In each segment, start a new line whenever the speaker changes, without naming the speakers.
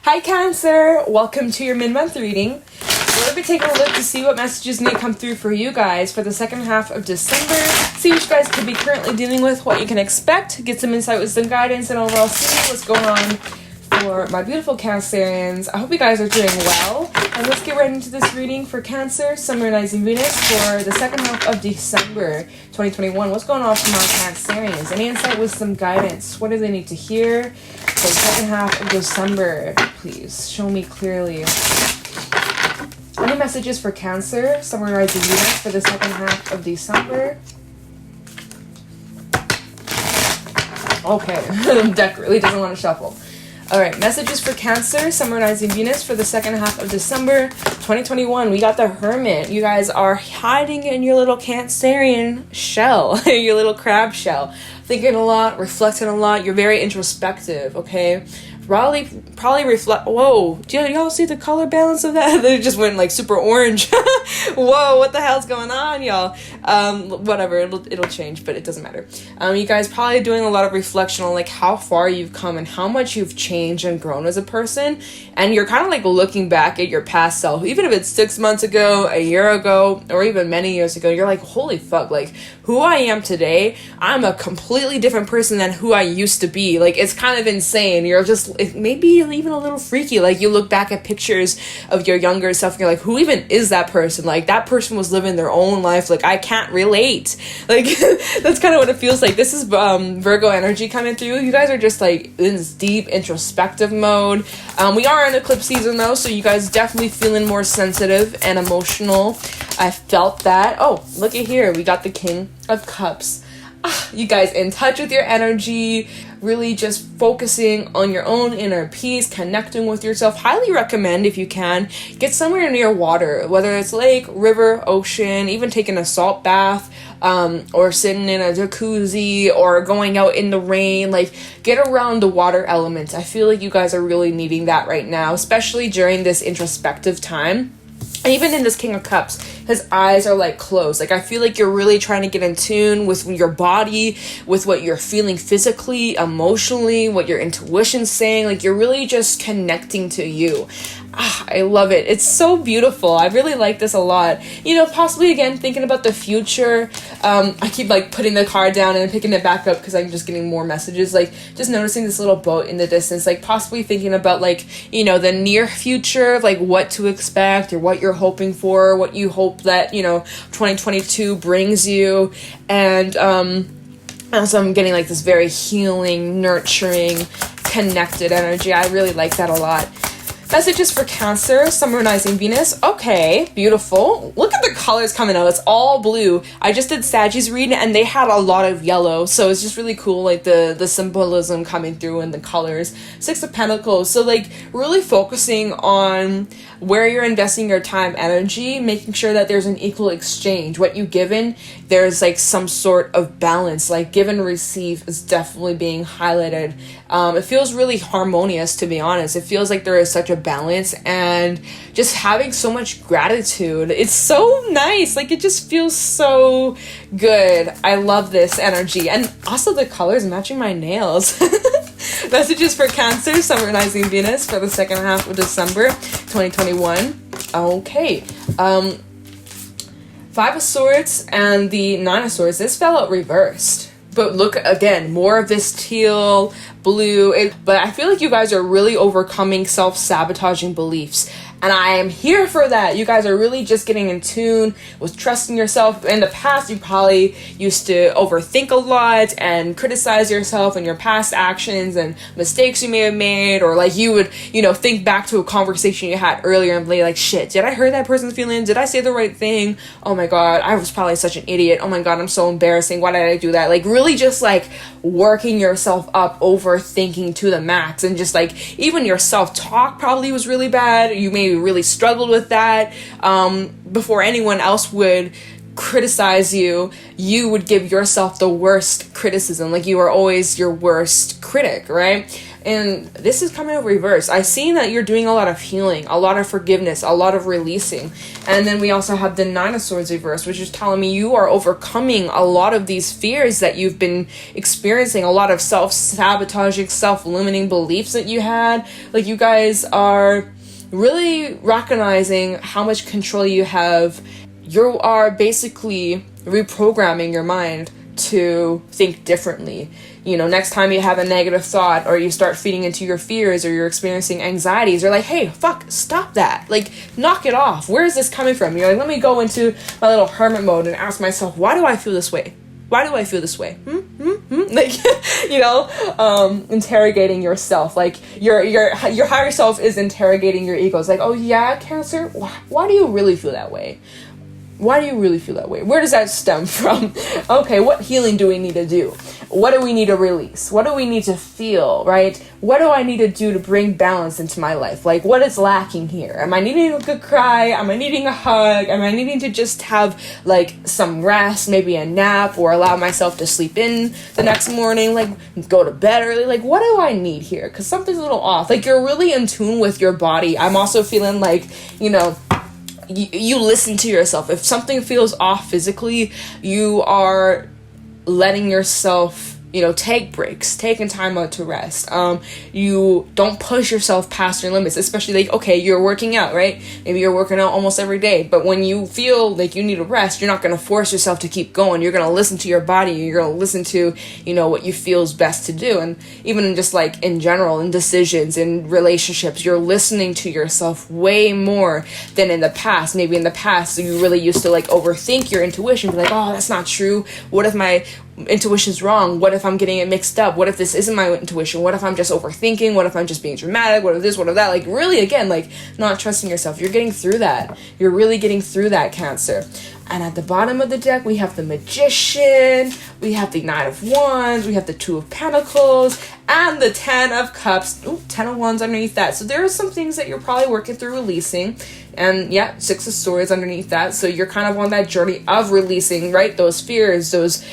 Hi Cancer! Welcome to your mid-month reading. We're going to be taking a look to see what messages need to come through for you guys for the second half of December. See what you guys could be currently dealing with, what you can expect, get some insight with some guidance, and overall see what's going on for my beautiful Cancerians. I hope you guys are doing well. And let's get right into this reading for Cancer, Sun, Moon, Rising, Venus for the second half of December 2021. What's going on for my Cancerians? Any insight with some guidance? What do they need to hear for the second half of December? Please show me clearly. Any messages for Cancer, Sun, Moon, Rising, Venus for the second half of December? Okay, the deck really doesn't want to shuffle. Alright, messages for Cancer, Sun, Moon, Rising, Venus for the second half of December 2021. We got the Hermit. You guys are hiding in your little Cancerian shell, your little crab shell. Thinking a lot, reflecting a lot. You're very introspective, okay? Probably reflect. Whoa, do y'all see the color balance of that? They just went like super orange. Whoa, what the hell's going on, y'all? Whatever, it'll change, but it doesn't matter. You guys probably doing a lot of reflection on like how far you've come and how much you've changed and grown as a person. And you're kind of like looking back at your past self, even if it's 6 months ago, a year ago, or even many years ago. You're like, holy fuck, like who I am today, I'm a completely different person than who I used to be. Like it's kind of insane. You're just maybe even a little freaky. Like you look back at pictures of your younger self and you're like, who even is that person? Like that person was living their own life. Like I can't relate. Like that's kind of what it feels like. This is Virgo energy coming through. You guys are just like in this deep introspective mode. We are in eclipse season though, so you guys definitely feeling more sensitive and emotional. I felt that. Oh, look at here. We got the King of Cups. You guys in touch with your energy, really just focusing on your own inner peace, connecting with yourself. Highly recommend, if you can, get somewhere near water, whether it's lake, river, ocean, even taking a salt bath, or sitting in a jacuzzi, or going out in the rain. Like get around the water element. I feel like you guys are really needing that right now, especially during this introspective time. And even in this King of Cups, his eyes are like closed. Like I feel like you're really trying to get in tune with your body, with what you're feeling physically, emotionally, what your intuition's saying. Like you're really just connecting to you. I love it. It's so beautiful. I really like this a lot. You know, possibly again thinking about the future. I keep like putting the card down and picking it back up because I'm just getting more messages. Like just noticing this little boat in the distance. Like possibly thinking about like, you know, the near future, like what to expect or what you're hoping for, what you hope that, you know, 2022 brings you. And also I'm getting like this very healing, nurturing, connected energy. I really like that a lot. Messages for Cancer, Sun, Moon, Rising, Venus. Okay, beautiful. Look at the colors coming out. It's all blue. I just did Sagittarius read and they had a lot of yellow. So it's just really cool, like the symbolism coming through and the colors. Six of Pentacles. So like really focusing on where you're investing your time, energy, making sure that there's an equal exchange. What you given, there's like some sort of balance. Like give and receive is definitely being highlighted. It feels really harmonious, to be honest. It feels like there is such a balance and just having so much gratitude. It's so nice. Like it just feels so good. I love this energy. And also the colors matching my nails. Messages for Cancer, Sun, Moon, Rising, Venus for the second half of December 2021. Okay. Five of Swords and the Nine of Swords. This fell out reversed. But look, again, more of this teal, blue. But I feel like you guys are really overcoming self-sabotaging beliefs. And I am here for that. You guys are really just getting in tune with trusting yourself. In the past, you probably used to overthink a lot and criticize yourself and your past actions and mistakes you may have made. Or like you would, you know, think back to a conversation you had earlier and be like, shit, did I hurt that person's feelings? Did I say the right thing? Oh my God, I was probably such an idiot. Oh my God, I'm so embarrassing. Why did I do that? Like really just like working yourself up, overthinking to the max. And just like even your self-talk probably was really bad. You may really struggled with that before anyone else would criticize you, you would give yourself the worst criticism. Like, you are always your worst critic, right? And this is coming out reverse. I've seen that you're doing a lot of healing, a lot of forgiveness, a lot of releasing. And then we also have the Nine of Swords reverse, which is telling me you are overcoming a lot of these fears that you've been experiencing, a lot of self-sabotaging, self-limiting beliefs that you had. Like, you guys are really recognizing how much control you have. You are basically reprogramming your mind to think differently. You know, next time you have a negative thought, or you start feeding into your fears, or you're experiencing anxieties, you're like, hey, fuck, stop that. Like, knock it off. Where is this coming from? You're like, let me go into my little hermit mode and ask myself, why do I feel this way? Why do I feel this way? Like, you know, interrogating yourself. Like, your higher self is interrogating your ego. It's like, oh yeah, Cancer, why do you really feel that way? Why do you really feel that way? Where does that stem from? Okay, what healing do we need to do? What do we need to release? What do we need to feel, right? What do I need to do to bring balance into my life? Like, what is lacking here? Am I needing a good cry? Am I needing a hug? Am I needing to just have, like, some rest, maybe a nap, or allow myself to sleep in the next morning, like, go to bed early? Like, what do I need here? Because something's a little off. Like, you're really in tune with your body. I'm also feeling like, you know, you listen to yourself. If something feels off physically, you are letting yourself, you know, take breaks, taking time out to rest. You don't push yourself past your limits, especially like, okay, you're working out, right? Maybe you're working out almost every day, but when you feel like you need a rest, you're not going to force yourself to keep going. You're going to listen to your body. You're going to listen to, you know, what you feel is best to do. And even in just like in general, in decisions, in relationships, you're listening to yourself way more than in the past. Maybe in the past, you really used to like overthink your intuition, be like, oh, that's not true. What if my intuition's wrong? What if I'm getting it mixed up? What if this isn't my intuition? What if I'm just overthinking? What if I'm just being dramatic? What if this? What if that? Like, really, again, like, not trusting yourself. You're getting through that. You're really getting through that, Cancer. And at the bottom of the deck, we have the Magician, we have the Knight of Wands, we have the Two of Pentacles, and the Ten of Cups. Ooh, Ten of Wands underneath that. So there are some things that you're probably working through releasing. And yeah, Six of Swords underneath that. So you're kind of on that journey of releasing, right? Those fears, those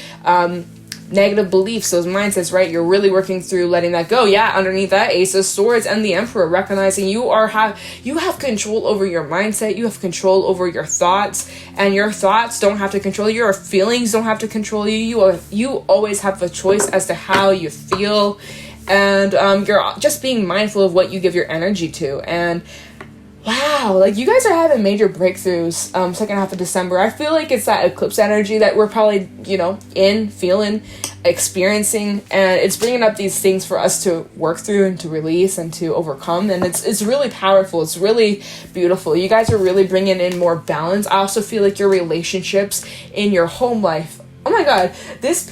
negative beliefs, those mindsets, right? You're really working through letting that go. Yeah, underneath that, Ace of Swords and the Emperor, recognizing you have control over your mindset, you have control over your thoughts, and your thoughts don't have to control you, your feelings don't have to control you. You always have a choice as to how you feel, and you're just being mindful of what you give your energy to. And wow, like, you guys are having major breakthroughs second half of December. I feel like it's that eclipse energy that we're probably, you know, feeling, experiencing, and it's bringing up these things for us to work through and to release and to overcome, and it's really powerful. It's really beautiful. You guys are really bringing in more balance. I also feel like your relationships in your home life, oh my god, this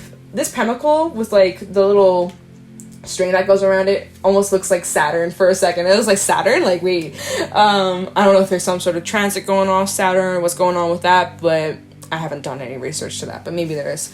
pentacle with like the little string that goes around it almost looks like Saturn for a second. It was like, Saturn? Like, wait. I don't know if there's some sort of transit going on with Saturn, what's going on with that, but I haven't done any research to that, but maybe there is.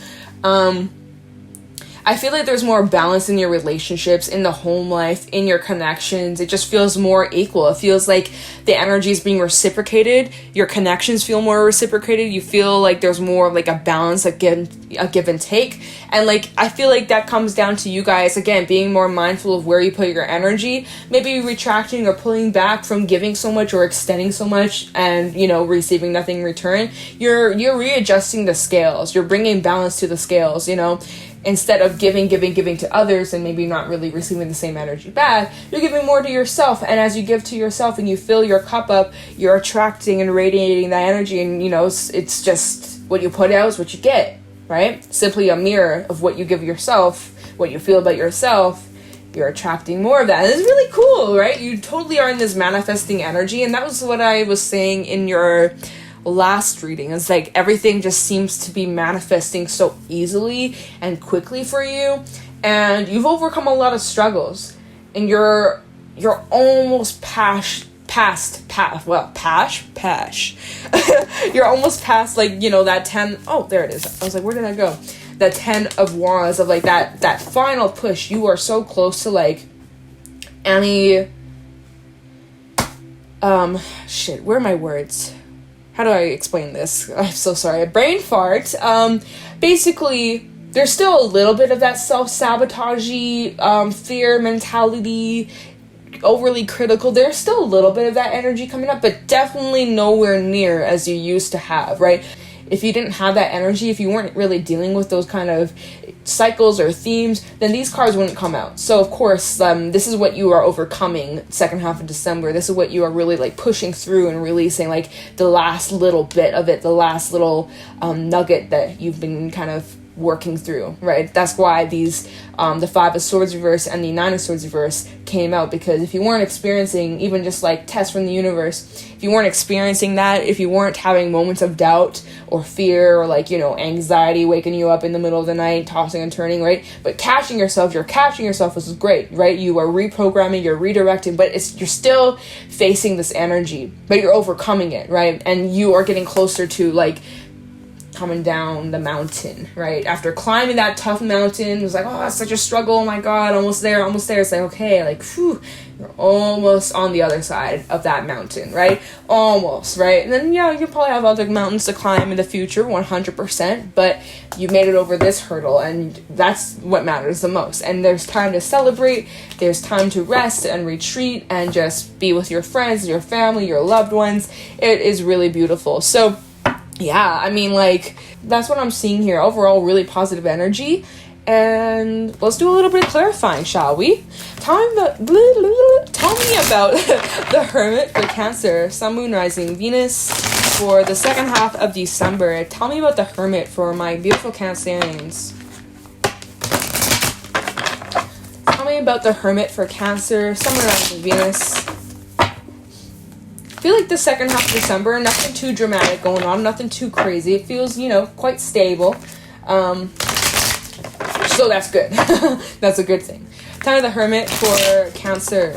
I feel like there's more balance in your relationships, in the home life, in your connections. It just feels more equal. It feels like the energy is being reciprocated. Your connections feel more reciprocated. You feel like there's more of like a balance, a give and take. And like, I feel like that comes down to you guys, again, being more mindful of where you put your energy, maybe retracting or pulling back from giving so much or extending so much and, you know, receiving nothing in return. You're readjusting the scales. You're bringing balance to the scales, you know. Instead of giving to others and maybe not really receiving the same energy back, you're giving more to yourself. And as you give to yourself and you fill your cup up, you're attracting and radiating that energy. And, you know, it's just what you put out is what you get, right? Simply a mirror of what you give yourself, what you feel about yourself. You're attracting more of that. And it's really cool, right? You totally are in this manifesting energy. And that was what I was saying in your last reading. It's like everything just seems to be manifesting so easily and quickly for you, and you've overcome a lot of struggles, and you're almost you're almost past, like, you know, that 10. Oh, there it is. I was like, where did I go? That 10 of Wands, of like that final push. You are so close to like any where are my words? how do I explain this? I'm so sorry. A brain fart. Basically, there's still a little bit of that self-sabotagey, fear mentality, overly critical. There's still a little bit of that energy coming up, but definitely nowhere near as you used to have, right? If you didn't have that energy, if you weren't really dealing with those kind of cycles or themes, then these cards wouldn't come out. So of course, this is what you are overcoming second half of December. This is what you are really like pushing through and releasing, like the last little bit of it, the last little nugget that you've been kind of working through, right? That's why these the Five of Swords reverse and the Nine of Swords reverse came out, because if you weren't experiencing even just like tests from the universe, if you weren't experiencing that, if you weren't having moments of doubt or fear or like, you know, anxiety waking you up in the middle of the night, tossing and turning, right? But you're catching yourself, which is great, right? You are reprogramming, you're redirecting, but you're still facing this energy, but you're overcoming it, right? And you are getting closer to like coming down the mountain, right? After climbing that tough mountain, it was like, oh, it's such a struggle, oh my god, almost there. It's like, okay, like, phew, you're almost on the other side of that mountain, right? Almost, right? And then, yeah, you probably have other mountains to climb in the future, 100%, but you made it over this hurdle, and that's what matters the most. And there's time to celebrate, there's time to rest and retreat and just be with your friends, your family, your loved ones. It is really beautiful. So yeah, I mean, like, that's what I'm seeing here. Overall, really positive energy. And let's do a little bit of clarifying, shall we? Tell me about the Hermit for Cancer, Sun, Moon, Rising, Venus for the second half of December. Tell me about the Hermit for my beautiful Cancerians. Tell me about the Hermit for Cancer, Sun, Moon, Rising, Venus. I feel like the second half of December, nothing too dramatic going on, nothing too crazy. It feels, you know, quite stable. So that's good. That's a good thing. Time of the Hermit for Cancer.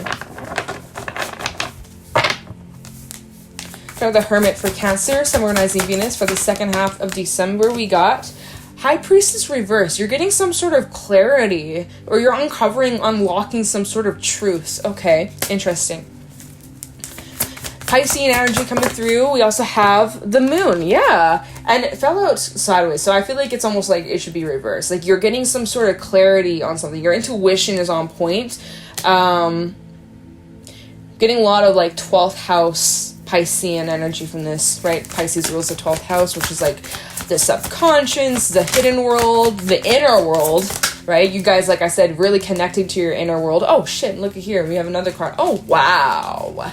Time of the Hermit for Cancer, Sun, Moon, Rising, Venus for the second half of December. We got High Priestess reverse. You're getting some sort of clarity, or you're unlocking some sort of truth. Okay, interesting. Piscean energy coming through. We also have the moon, yeah, and it fell out sideways, so I feel like it's almost like it should be reversed. Like you're getting some sort of clarity on something. Your intuition is on point. Getting a lot of like 12th house Piscean energy from this, right? Pisces rules the 12th house, which is like the subconscious, the hidden world, the inner world, right? You guys, like I said, really connecting to your inner world. Oh shit, look at here, we have another card. Oh wow,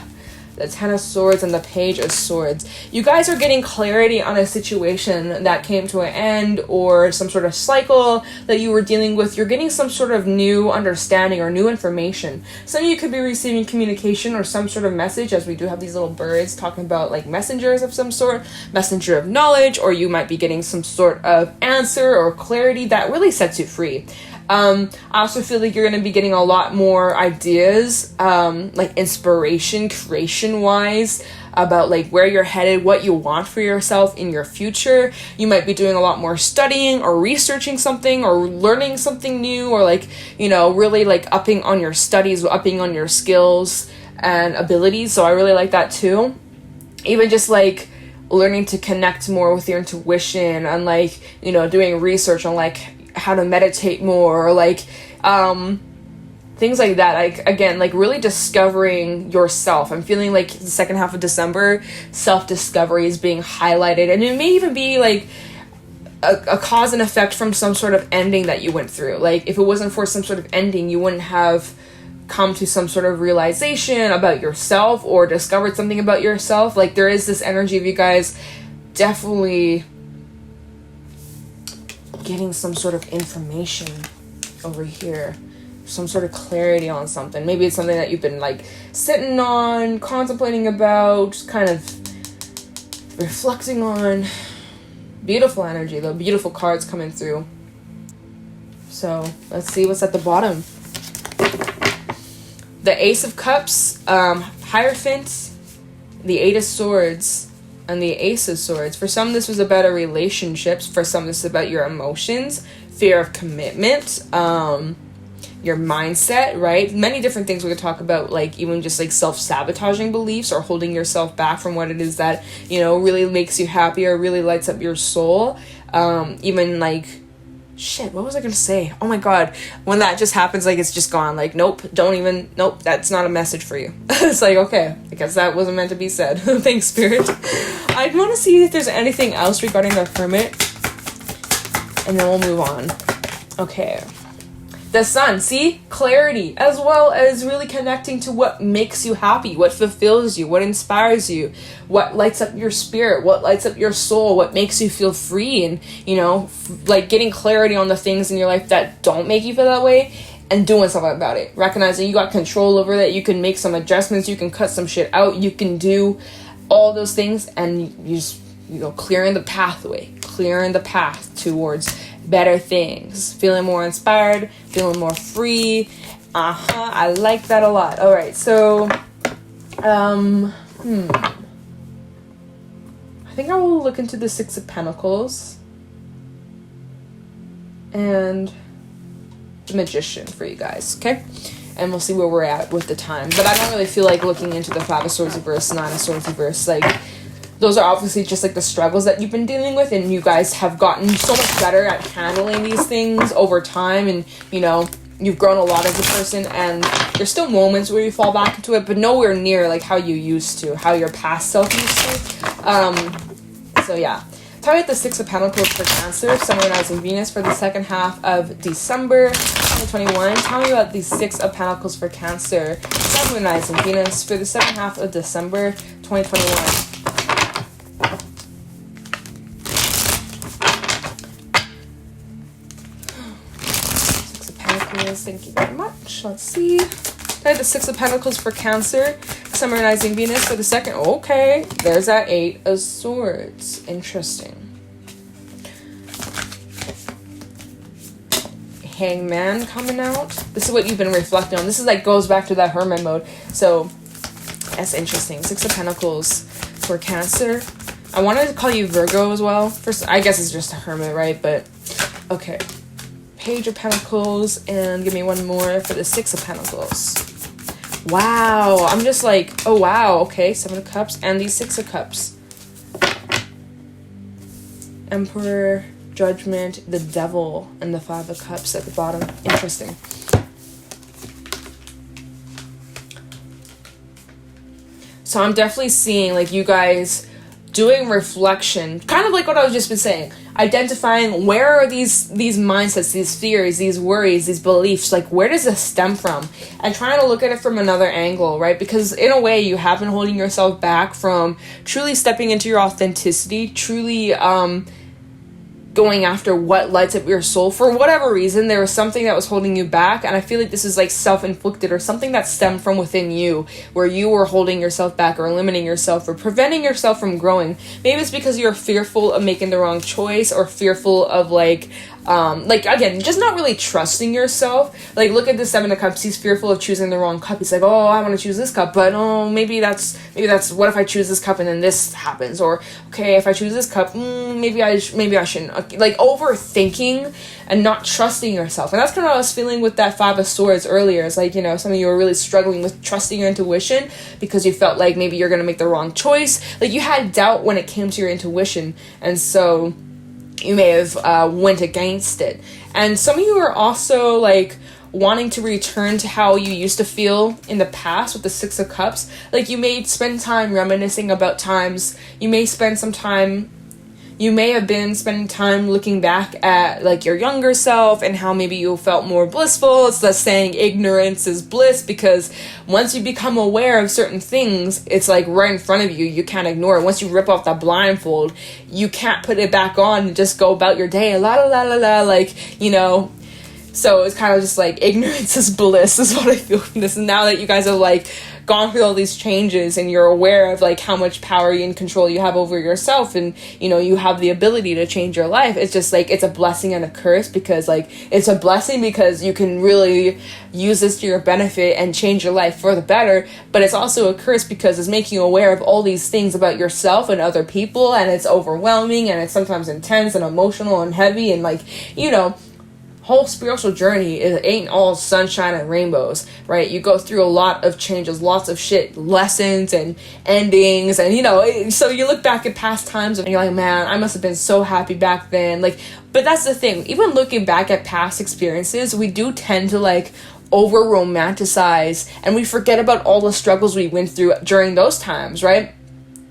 the Ten of Swords and the Page of Swords. You guys are getting clarity on a situation that came to an end, or some sort of cycle that you were dealing with. You're getting some sort of new understanding or new information. Some of you could be receiving communication or some sort of message, as we do have these little birds talking about like messengers of some sort, messenger of knowledge, or you might be getting some sort of answer or clarity that really sets you free. I also feel like you're going to be getting a lot more ideas, like inspiration, creation-wise, about like where you're headed, what you want for yourself in your future. You might be doing a lot more studying or researching something or learning something new, or like, you know, really like upping on your studies, upping on your skills and abilities. So I really like that too. Even just like learning to connect more with your intuition, and like, you know, doing research on like how to meditate more, or like things like that. Like, again, like really discovering yourself. I'm feeling like the second half of December, self-discovery is being highlighted, and it may even be like a cause and effect from some sort of ending that you went through. Like if it wasn't for some sort of ending, you wouldn't have come to some sort of realization about yourself or discovered something about yourself. Like there is this energy of you guys definitely getting some sort of information over here, some sort of clarity on something. Maybe it's something that you've been like sitting on, contemplating about, kind of reflecting on. Beautiful energy though, beautiful cards coming through. So let's see what's at the bottom. The Ace of Cups, Hierophant, the Eight of Swords, and the Ace of Swords. For some, this was about a relationships. For some, this is about your emotions, fear of commitment. your mindset, right? Many different things we could talk about, like even just like self-sabotaging beliefs or holding yourself back from what it is that, you know, really makes you happy or really lights up your soul. Even like, shit, what was I gonna say? Oh my god, when that just happens, like it's just gone. Like, nope, that's not a message for you. It's like, okay, I guess that wasn't meant to be said. Thanks, Spirit. I want to see if there's anything else regarding the Hermit, and then we'll move on. Okay. The Sun, see? Clarity, as well as really connecting to what makes you happy, what fulfills you, what inspires you, what lights up your spirit, what lights up your soul, what makes you feel free, and, you know, like getting clarity on the things in your life that don't make you feel that way, and doing something about it. Recognizing you got control over that, you can make some adjustments, you can cut some shit out, you can do all those things, and you just, you know, clearing the pathway, clearing the path towards better things, feeling more inspired, feeling more free. I like that a lot. All right, so I think I will look into the Six of Pentacles and the Magician for you guys, okay? And we'll see where we're at with the time. But I don't really feel like looking into the Five of Swords reverse, Nine of Swords reverse. Like, those are obviously just like the struggles that you've been dealing with, and you guys have gotten so much better at handling these things over time, and, you know, you've grown a lot as a person, and there's still moments where you fall back into it, but nowhere near like how you used to, how your past self used to. So yeah. Tell me about the Six of Pentacles for Cancer, Sun, Moon, Rising, Venus for the second half of December 2021. Tell me about the Six of Pentacles for Cancer, Sun, Moon, Rising, Venus for the second half of December 2021. Thank you very much. Let's see. I have the Six of Pentacles for Cancer, Sun, Moon, Rising, Venus for the second. Okay, there's that Eight of Swords. Interesting. Hangman coming out. This is what you've been reflecting on. This is like goes back to that Hermit mode. So that's interesting. Six of Pentacles for Cancer. I wanted to call you Virgo as well. First, I guess it's just a Hermit, right? But okay. Page of Pentacles, and give me one more for the Six of Pentacles. Wow, I'm just like, oh wow, okay, Seven of Cups and the Six of Cups. Emperor, Judgment, the Devil, and the Five of Cups at the bottom. Interesting. So I'm definitely seeing like you guys doing reflection, kind of like what I was just been saying, identifying where are these mindsets, these fears, these worries, these beliefs, like where does this stem from, and trying to look at it from another angle, right? Because in a way you have been holding yourself back from truly stepping into your authenticity, truly going after what lights up your soul. For whatever reason, there was something that was holding you back, and I feel like this is like self-inflicted or something that stemmed from within you, where you were holding yourself back or limiting yourself or preventing yourself from growing. Maybe it's because you're fearful of making the wrong choice, or fearful of like again, just not really trusting yourself. Like, look at the Seven of Cups. He's fearful of choosing the wrong cup. He's like, oh, I want to choose this cup, but oh, maybe that's what if I choose this cup and then this happens? Or okay, if I choose this cup, maybe I shouldn't. Like, overthinking and not trusting yourself. And that's kind of what I was feeling with that Five of Swords earlier. It's like, you know, some of you were really struggling with trusting your intuition because you felt like maybe you're gonna make the wrong choice. Like, you had doubt when it came to your intuition, and so you may have went against it. And some of you are also like wanting to return to how you used to feel in the past with the Six of Cups. Like, you may spend time reminiscing about times. You may have been spending time looking back at like your younger self and how maybe you felt more blissful. It's the saying, ignorance is bliss, because once you become aware of certain things, it's like right in front of you. You can't ignore it. Once you rip off that blindfold, you can't put it back on and just go about your day, la la la la la, like, you know. So it's kind of just like ignorance is bliss is what I feel from this. And now that you guys have like gone through all these changes and you're aware of like how much power and control you have over yourself, and you know, you have the ability to change your life, it's just like, it's a blessing and a curse, because like, it's a blessing because you can really use this to your benefit and change your life for the better, but it's also a curse because it's making you aware of all these things about yourself and other people, and it's overwhelming, and it's sometimes intense and emotional and heavy, and like, you know, whole spiritual journey, it ain't all sunshine and rainbows, right? You go through a lot of changes, lots of shit, lessons and endings, and, you know, so you look back at past times and you're like, man, I must have been so happy back then. Like, but that's the thing, even looking back at past experiences, we do tend to, like, over romanticize, and we forget about all the struggles we went through during those times, right?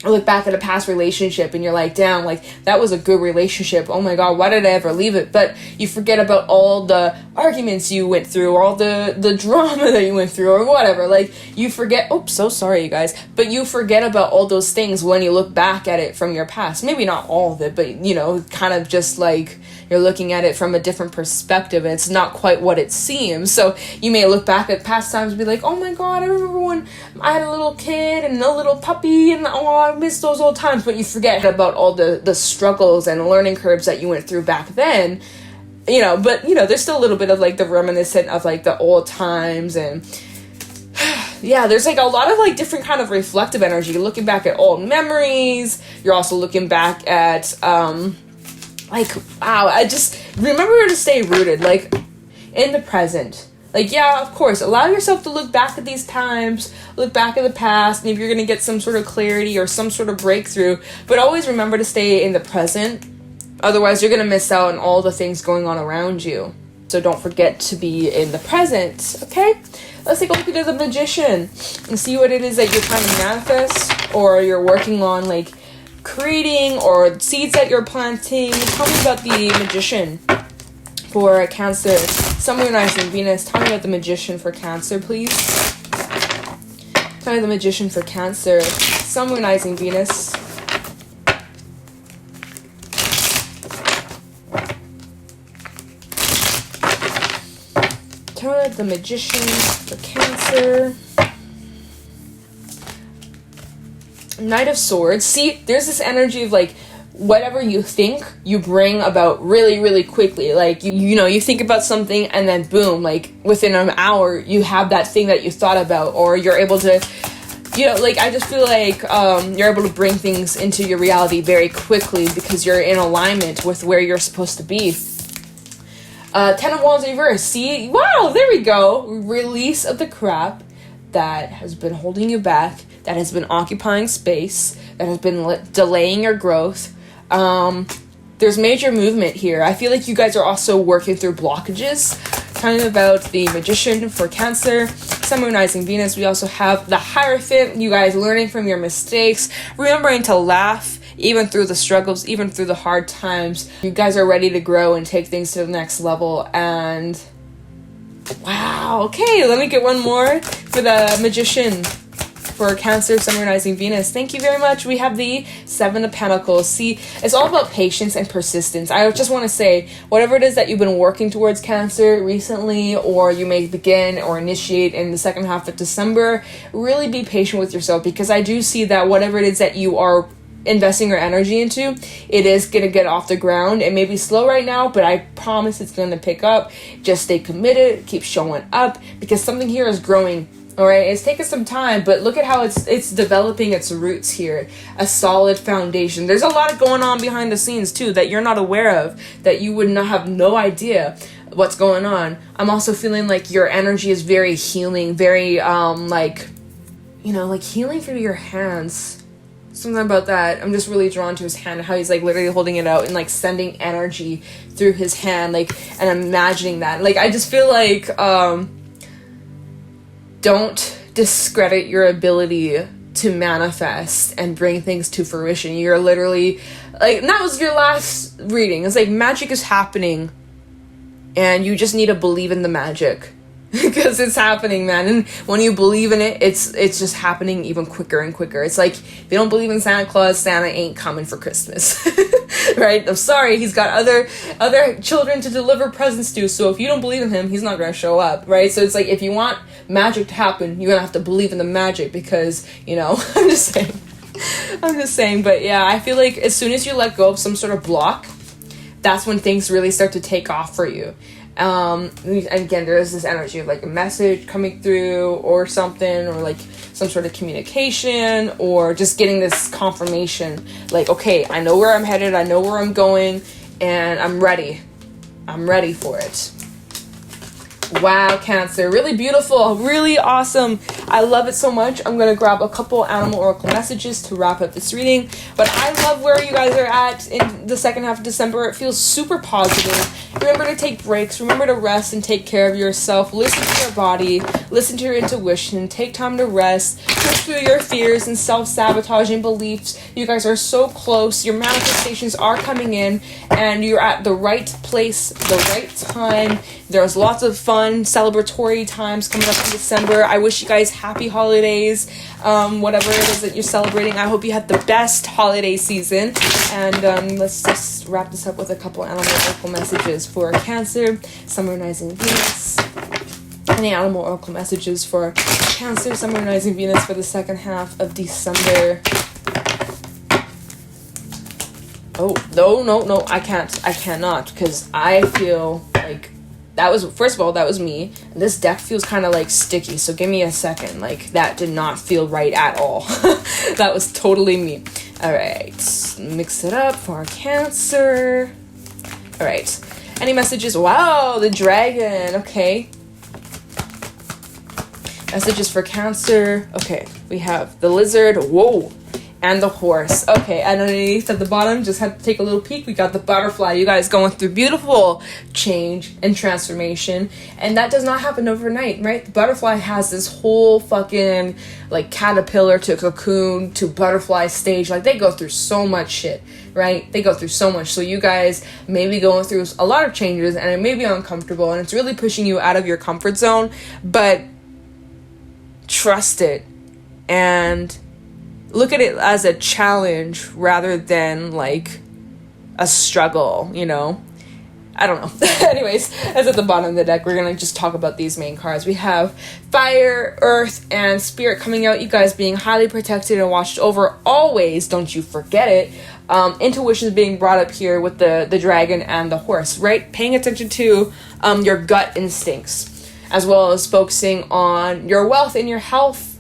Or look back at a past relationship and you're like, damn, like, that was a good relationship. Oh my God, why did I ever leave it? But you forget about all the arguments you went through, or all the drama that you went through, or whatever. Like, you forget, oops, so sorry, you guys. But you forget about all those things when you look back at it from your past. Maybe not all of it, but, you know, kind of just like, you're looking at it from a different perspective, and it's not quite what it seems. So you may look back at past times and be like, oh my God, I remember when I had a little kid and a little puppy, and oh, I miss those old times. But you forget about all the struggles and learning curves that you went through back then, you know. But, you know, there's still a little bit of, like, the reminiscent of, like, the old times. And yeah, there's, like, a lot of, like, different kind of reflective energy. You're looking back at old memories. You're also looking back at like, wow, I just remember to stay rooted, like, in the present. Like, yeah, of course, allow yourself to look back at these times, look back at the past, maybe you're going to get some sort of clarity or some sort of breakthrough, but always remember to stay in the present. Otherwise, you're going to miss out on all the things going on around you. So don't forget to be in the present, okay? Let's take a look at the Magician and see what it is that you're trying to manifest, or you're working on, like, creating, or seeds that you're planting. Tell me about the Magician for Cancer, Sun, Moon, Rising, Venus. Tell me about the Magician for Cancer, please. Tell me the Magician for Cancer, Sun, Moon, Rising, Venus. Tell me about the Magician for Cancer. Knight of Swords. See, there's this energy of, like, whatever you think, you bring about really, really quickly. Like, you know, you think about something and then boom, like, within an hour, you have that thing that you thought about, or you're able to, you know, like, I just feel like you're able to bring things into your reality very quickly because you're in alignment with where you're supposed to be. Ten of Wands reverse. See, wow, there we go. Release of the crap that has been holding you back, that has been occupying space, that has been delaying your growth. There's major movement here. I feel like you guys are also working through blockages. Kind of about the Magician for Cancer, Sun, Moon, Rising, Venus. We also have the Hierophant. You guys learning from your mistakes, remembering to laugh even through the struggles, even through the hard times. You guys are ready to grow and take things to the next level. And wow, okay, let me get one more for the Magician for Cancer, Sun, Moon, Rising, Venus. Thank you very much. We have the Seven of Pentacles. See, it's all about patience and persistence. I just want to say, whatever it is that you've been working towards, Cancer, recently, or you may begin or initiate in the second half of December, really be patient with yourself, because I do see that whatever it is that you are investing your energy into, it is going to get off the ground. It may be slow right now, but I promise it's going to pick up. Just stay committed, keep showing up, because something here is growing. All right, it's taken some time, but look at how it's developing its roots here, a solid foundation. There's a lot going on behind the scenes too that you're not aware of, that you would not have no idea what's going on. I'm also feeling like your energy is very healing, very like, you know, like healing through your hands. Something about that. I'm just really drawn to his hand, how he's like literally holding it out and like sending energy through his hand, like, and I'm imagining that. Like, I just feel like don't discredit your ability to manifest and bring things to fruition. You're literally like, and that was your last reading. It's like magic is happening and you just need to believe in the magic. Because it's happening, man. And when you believe in it, it's just happening even quicker and quicker. It's like, if you don't believe in Santa Claus, Santa ain't coming for Christmas. Right? I'm sorry, he's got other children to deliver presents to, so if you don't believe in him, he's not going to show up, right? So it's like, if you want magic to happen, you're going to have to believe in the magic, because, you know, I'm just saying, but yeah, I feel like as soon as you let go of some sort of block, that's when things really start to take off for you. And again, there is this energy of like a message coming through or something, or like some sort of communication, or just getting this confirmation like, okay, I know where I'm headed, I know where I'm going, and I'm ready for it. Wow, Cancer. Really beautiful. Really awesome. I love it so much. I'm going to grab a couple animal oracle messages to wrap up this reading. But I love where you guys are at in the second half of December. It feels super positive. Remember to take breaks. Remember to rest and take care of yourself. Listen to your body. Listen to your intuition. Take time to rest. Push through your fears and self-sabotaging beliefs. You guys are so close. Your manifestations are coming in. And you're at the right place, the right time. There's lots of fun, celebratory times coming up in December. I wish you guys happy holidays, whatever it is that you're celebrating. I hope you had the best holiday season. And let's just wrap this up with a couple animal oracle messages for Cancer, Sun, Moon, Rising, Venus. Any animal oracle messages for Cancer, Sun, Moon, Rising, Venus for the second half of December. Oh, no, I cannot, because I feel like that was, first of all, that was me. And this deck feels kind of like sticky, so give me a second. Like, that did not feel right at all. That was totally me. All right, mix it up for Cancer. All right, any messages? Wow, the dragon. Okay. Messages for Cancer. Okay, we have the lizard. Whoa. And the horse. Okay, and underneath at the bottom, just had to take a little peek. We got the butterfly. You guys going through beautiful change and transformation. And that does not happen overnight, right? The butterfly has this whole fucking, like, caterpillar to cocoon to butterfly stage. Like, they go through so much shit, right? They go through so much. So you guys may be going through a lot of changes, and it may be uncomfortable, and it's really pushing you out of your comfort zone. But trust it. And look at it as a challenge rather than like a struggle, you know? I don't know. Anyways, that's at the bottom of the deck. We're going to just talk about these main cards. We have Fire, Earth, and Spirit coming out. You guys being highly protected and watched over always. Don't you forget it. Intuition is being brought up here with the dragon and the horse, right? Paying attention to your gut instincts, as well as focusing on your wealth and your health.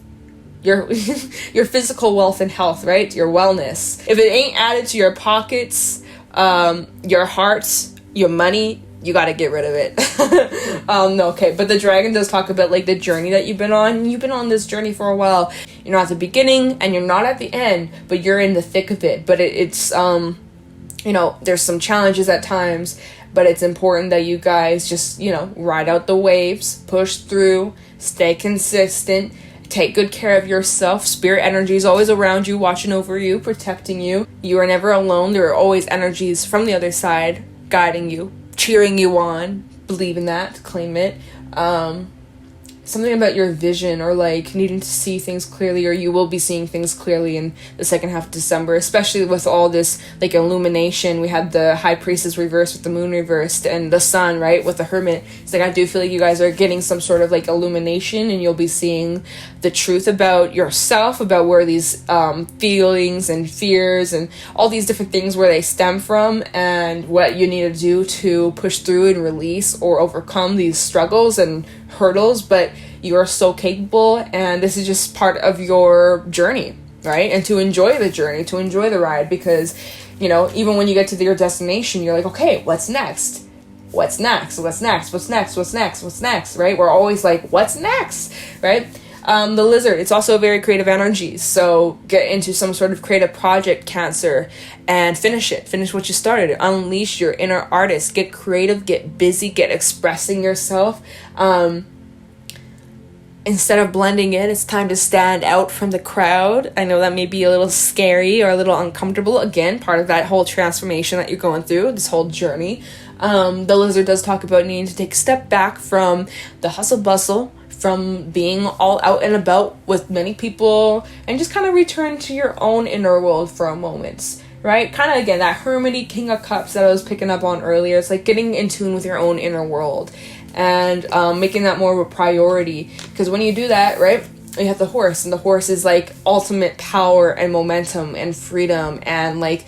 Your physical wealth and health, right? Your wellness. If it ain't added to your pockets, your heart, your money, you got to get rid of it. No, okay. But the dragon does talk about like the journey that you've been on. You've been on this journey for a while. You're not at the beginning and you're not at the end, but you're in the thick of it. But it's you know, there's some challenges at times, but it's important that you guys just, you know, ride out the waves, push through, stay consistent. Take good care of yourself. Spirit energy is always around you, watching over you, protecting you. You are never alone. There are always energies from the other side guiding you, cheering you on. Believe in that. Claim it. Something about your vision or like needing to see things clearly, or you will be seeing things clearly in the second half of December, especially with all this like illumination. We had the High Priestess reversed with the moon reversed and the sun, right, with the Hermit. It's like I do feel like you guys are getting some sort of like illumination, and you'll be seeing the truth about yourself, about where these feelings and fears and all these different things, where they stem from, and what you need to do to push through and release or overcome these struggles and hurdles. But you are so capable, and this is just part of your journey, right? And to enjoy the journey, to enjoy the ride, because, you know, even when you get to your destination, you're like, okay, what's next? What's next? What's next? What's next? What's next? What's next? Right? We're always like, what's next? Right? The lizard, it's also a very creative energy. So get into some sort of creative project, Cancer, and finish it. Finish what you started. Unleash your inner artist. Get creative, get busy, get expressing yourself. Instead of blending in, it's time to stand out from the crowd. I know that may be a little scary or a little uncomfortable. Again, part of that whole transformation that you're going through, this whole journey. The lizard does talk about needing to take a step back from the hustle bustle, from being all out and about with many people, and just kind of return to your own inner world for a moment, right? Kind of, again, that hermity King of Cups that I was picking up on earlier. It's like getting in tune with your own inner world and making that more of a priority. Because when you do that, right, you have the horse, and the horse is like ultimate power and momentum and freedom and like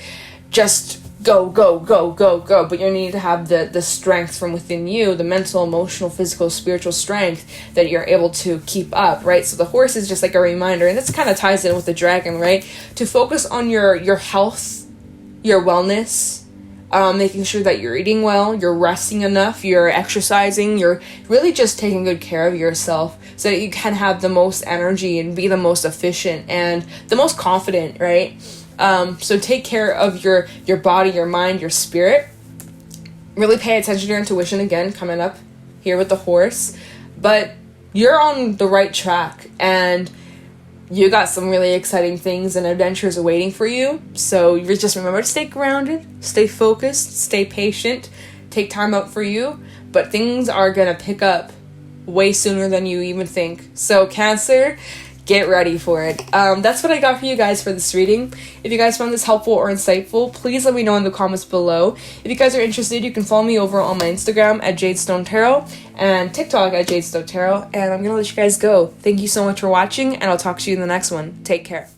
just go, go, go, go, go. But you need to have the strength from within you, the mental, emotional, physical, spiritual strength that you're able to keep up, right? So the horse is just like a reminder, and this kind of ties in with the dragon, right? To focus on your health, your wellness, making sure that you're eating well, you're resting enough, you're exercising, you're really just taking good care of yourself so that you can have the most energy and be the most efficient and the most confident, right? So take care of your body, your mind, your spirit. Really pay attention to your intuition again, coming up here with the horse. But you're on the right track, and you got some really exciting things and adventures awaiting for you. So you just remember to stay grounded, stay focused, stay patient, take time out for you. But things are going to pick up way sooner than you even think. So Cancer, get ready for it. That's what I got for you guys for this reading. If you guys found this helpful or insightful, please let me know in the comments below. If you guys are interested, you can follow me over on my Instagram at Jadestone Tarot and TikTok at Jadestone Tarot. And I'm going to let you guys go. Thank you so much for watching, and I'll talk to you in the next one. Take care.